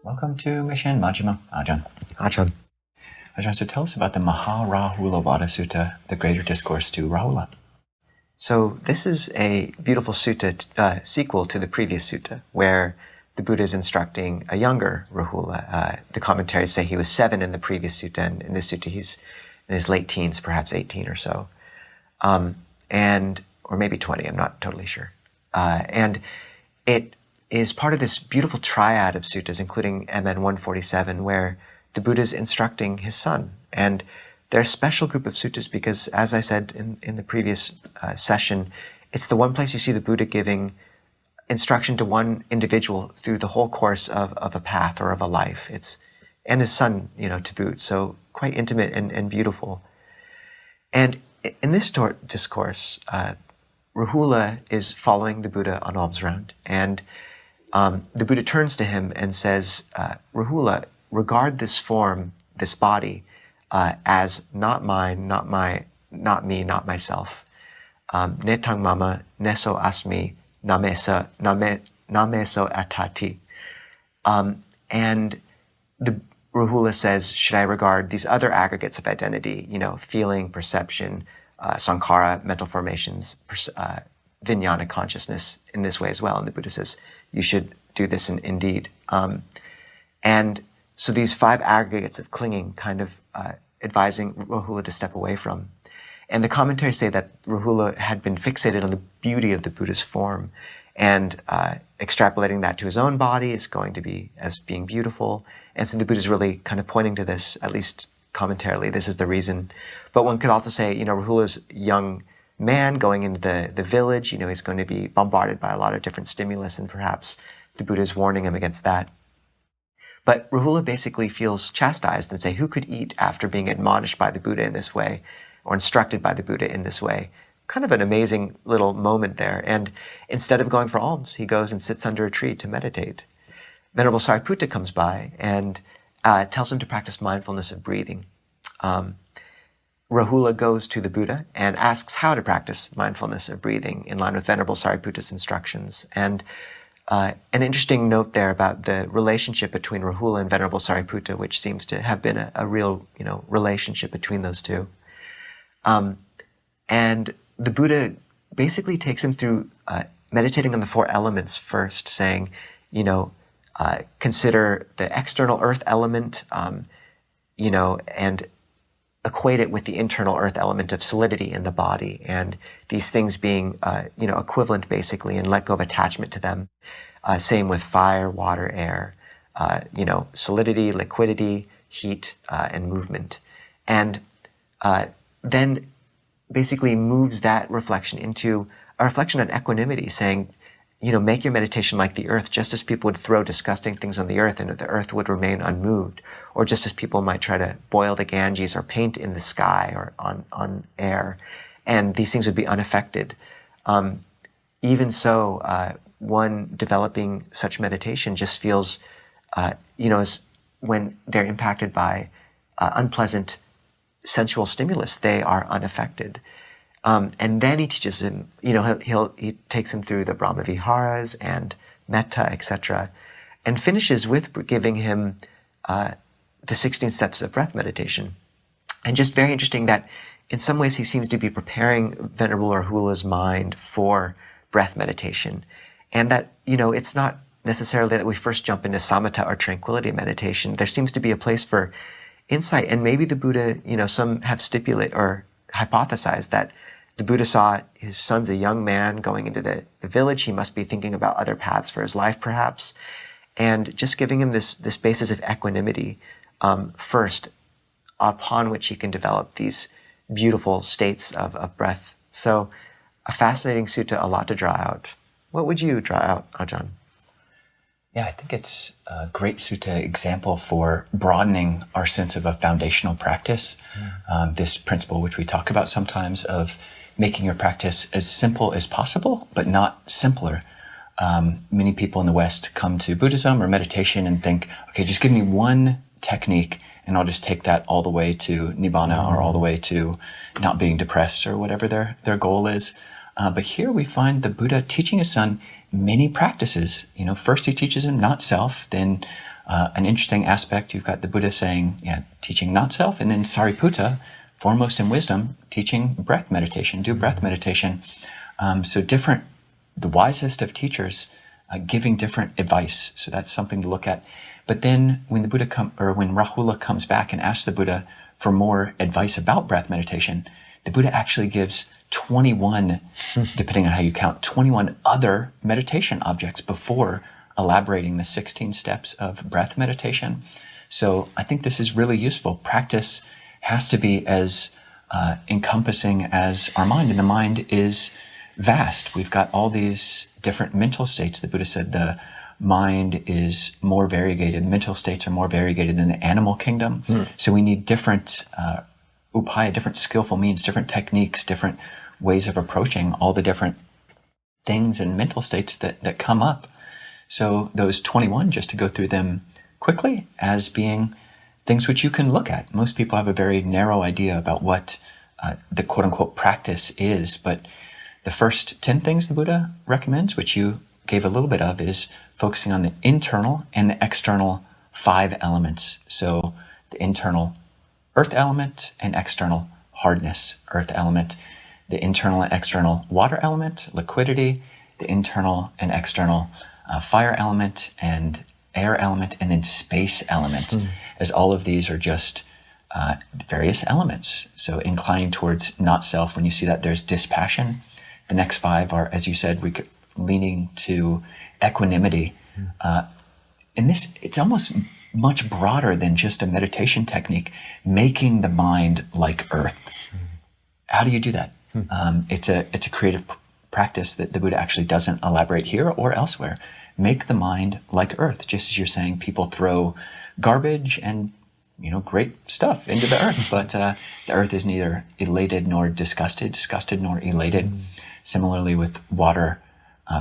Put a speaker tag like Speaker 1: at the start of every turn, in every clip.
Speaker 1: Welcome to Mission Majjhima, Ajahn.
Speaker 2: Ajahn.
Speaker 1: Ajahn, so tell us about the Mahārāhulovāda Sutta, the Greater Discourse to Rāhula.
Speaker 2: So this is a beautiful sutta, sequel to the previous sutta, where the Buddha is instructing a younger Rāhula. The commentaries say he was 7 in the previous sutta, and in this sutta he's in his late teens, perhaps 18 or so, or maybe 20, I'm not totally sure. And it is part of this beautiful triad of suttas, including MN 147, where the Buddha is instructing his son. And they're a special group of suttas because, as I said in the previous session, it's the one place you see the Buddha giving instruction to one individual through the whole course of a path or of a life. And his son, to boot. So quite intimate and beautiful. And in this discourse, Rāhula is following the Buddha on alms round, and the Buddha turns to him and says, Rāhula, regard this form, this body, as not mine, not me, not myself. Netang mama, neso asmi, nameso atati. And the Rāhula says, should I regard these other aggregates of identity, feeling, perception, sankhara, mental formations, vijnana, consciousness, in this way as well? And the Buddha says, you should do this indeed. And so these 5 aggregates of clinging, kind of advising Rāhula to step away from. And the commentaries say that Rāhula had been fixated on the beauty of the Buddha's form, and extrapolating that to his own body is going to be as being beautiful. And so the Buddha is really kind of pointing to this, at least commentarily, this is the reason. But one could also say, Rāhula's a young man going into the village, he's going to be bombarded by a lot of different stimulus, and perhaps the Buddha is warning him against that. But Rāhula basically feels chastised and say, who could eat after being admonished by the Buddha in this way, or instructed by the Buddha in this way? Kind of an amazing little moment there. And instead of going for alms, he goes and sits under a tree to meditate. Venerable Sāriputta comes by and tells him to practice mindfulness of breathing. Rāhula goes to the Buddha and asks how to practice mindfulness of breathing in line with Venerable Sāriputta's instructions. And an interesting note there about the relationship between Rāhula and Venerable Sāriputta, which seems to have been a real, relationship between those two. And the Buddha basically takes him through meditating on the 4 elements first, saying, consider the external earth element, and equate it with the internal earth element of solidity in the body, and these things being, equivalent basically, and let go of attachment to them. Same with fire, water, air, solidity, liquidity, heat, and movement. And then basically moves that reflection into a reflection on equanimity, saying, make your meditation like the earth, just as people would throw disgusting things on the earth and the earth would remain unmoved, or just as people might try to boil the Ganges or paint in the sky or on air, and these things would be unaffected. Even so, one developing such meditation just feels, as when they're impacted by unpleasant sensual stimulus, they are unaffected. And then he teaches him, he takes him through the Brahma Viharas and metta, etc., and finishes with giving him the 16 steps of breath meditation. And just very interesting that in some ways he seems to be preparing Venerable Rāhula's mind for breath meditation. And that, it's not necessarily that we first jump into samatha or tranquility meditation. There seems to be a place for insight. And maybe the Buddha, some have stipulated or hypothesized that the Buddha saw his son's a young man going into the village. He must be thinking about other paths for his life, perhaps. And just giving him this basis of equanimity first, upon which he can develop these beautiful states of breath. So a fascinating sutta, a lot to draw out. What would you draw out, Ajahn?
Speaker 1: Yeah, I think it's a great sutta example for broadening our sense of a foundational practice. This principle, which we talk about sometimes, of making your practice as simple as possible, but not simpler. Many people in the West come to Buddhism or meditation and think, okay, just give me one technique and I'll just take that all the way to Nibbana or all the way to not being depressed or whatever their goal is. But here we find the Buddha teaching his son many practices. First he teaches him not self, then an interesting aspect. You've got the Buddha saying, teaching not self, and then Sāriputta, foremost in wisdom, teaching breath meditation, do breath meditation. So different, the wisest of teachers giving different advice. So that's something to look at. But then when when Rāhula comes back and asks the Buddha for more advice about breath meditation, the Buddha actually gives 21, depending on how you count, 21 other meditation objects before elaborating the 16 steps of breath meditation. So I think this is really useful. Practice has to be as encompassing as our mind, and the mind is vast. We've got all these different mental states. The Buddha said the mind is more variegated, mental states are more variegated than the animal kingdom. So we need different upaya, different skillful means, different techniques, different ways of approaching all the different things and mental states that come up. So those 21, just to go through them quickly as being things which you can look at. Most people have a very narrow idea about what the quote-unquote practice is, but the first 10 things the Buddha recommends, which you gave a little bit of, is focusing on the internal and the external 5 elements. So the internal earth element and external hardness earth element, the internal and external water element, liquidity, the internal and external fire element and air element, and then space element, as all of these are just various elements. So inclining towards not self, when you see that, there's dispassion. The next 5 are, as you said, leaning to equanimity. And this, it's almost much broader than just a meditation technique, making the mind like earth. How do you do that? It's a creative practice that the Buddha actually doesn't elaborate here or elsewhere. Make the mind like earth, just as you're saying people throw garbage and great stuff into the earth, but the earth is neither elated nor disgusted nor elated. Similarly with water,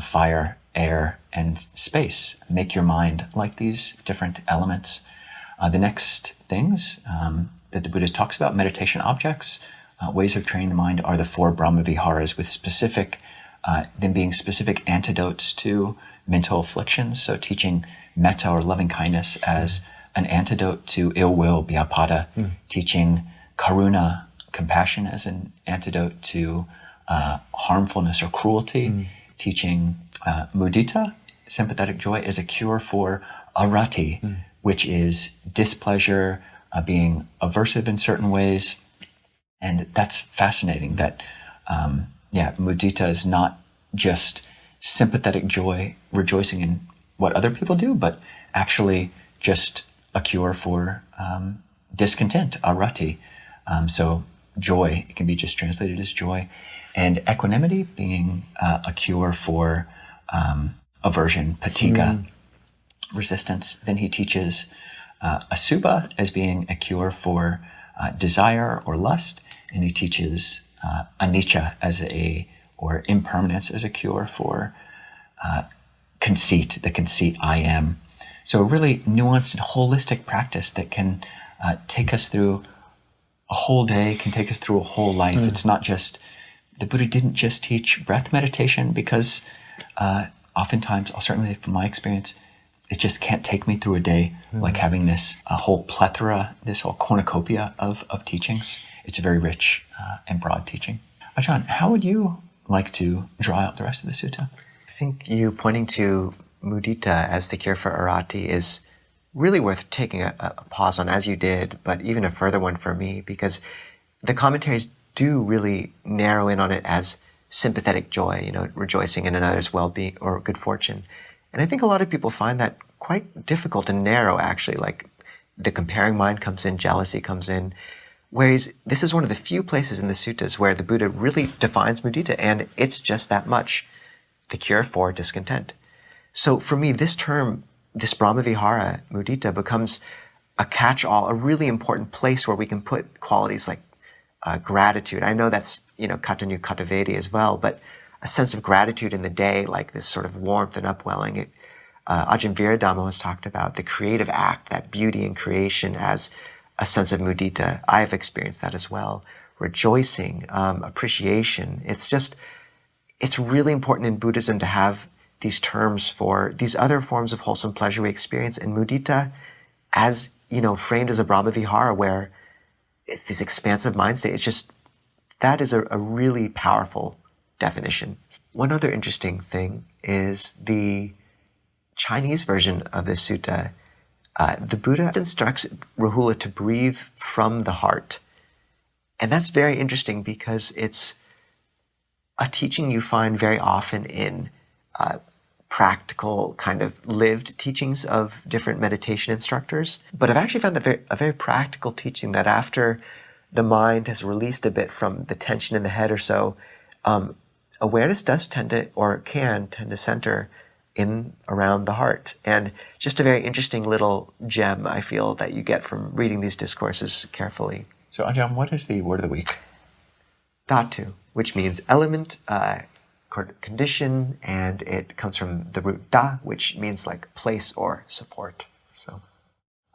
Speaker 1: fire, air, and space. Make your mind like these different elements. The next things that the Buddha talks about, meditation objects, ways of training the mind, are the 4 brahmaviharas, with them being specific antidotes to mental afflictions. So teaching metta or loving kindness as an antidote to ill will, vyapada, teaching karuna, compassion, as an antidote to harmfulness or cruelty, teaching mudita, sympathetic joy, as a cure for arati, which is displeasure, being aversive in certain ways. And that's fascinating that, mudita is not just sympathetic joy, rejoicing in what other people do, but actually just a cure for discontent, arati. So joy, it can be just translated as joy. And equanimity being a cure for aversion, patiga, resistance. Then he teaches asubha as being a cure for desire or lust. And he teaches anicca or impermanence as a cure for conceit, the conceit I am. So a really nuanced and holistic practice that can take us through a whole day, can take us through a whole life. It's not just, the Buddha didn't just teach breath meditation because oftentimes, certainly from my experience, it just can't take me through a day like having this whole plethora, this whole cornucopia of teachings. It's a very rich and broad teaching. Ajahn, how would you like to draw out the rest of the sutta?
Speaker 2: I think you pointing to mudita as the cure for arati is really worth taking a pause on, as you did, but even a further one for me, because the commentaries do really narrow in on it as sympathetic joy, rejoicing in another's well-being or good fortune. And I think a lot of people find that quite difficult and narrow, actually. Like the comparing mind comes in, jealousy comes in. Whereas this is one of the few places in the suttas where the Buddha really defines mudita, and it's just that much, the cure for discontent. So for me, this term, this brahmavihara, mudita, becomes a catch-all, a really important place where we can put qualities like gratitude. I know that's, katanu katavedi as well, but a sense of gratitude in the day, like this sort of warmth and upwelling. Ajahn Viradhamma has talked about the creative act, that beauty in creation as a sense of mudita. I've experienced that as well. Rejoicing, appreciation. It's really important in Buddhism to have these terms for these other forms of wholesome pleasure we experience, and mudita as, framed as a brahmavihara, where it's this expansive mind state. It's just, that is a really powerful definition. One other interesting thing is the Chinese version of this sutta. The Buddha instructs Rāhula to breathe from the heart. And that's very interesting because it's a teaching you find very often in practical, kind of lived teachings of different meditation instructors. But I've actually found that a very practical teaching, that after the mind has released a bit from the tension in the head or so, awareness does tend to, or can tend to center in around the heart. And just a very interesting little gem, I feel, that you get from reading these discourses carefully.
Speaker 1: So, Anjan, what is the word of the week?
Speaker 2: Dhatu, which means element, condition, and it comes from the root da, which means like place or support. So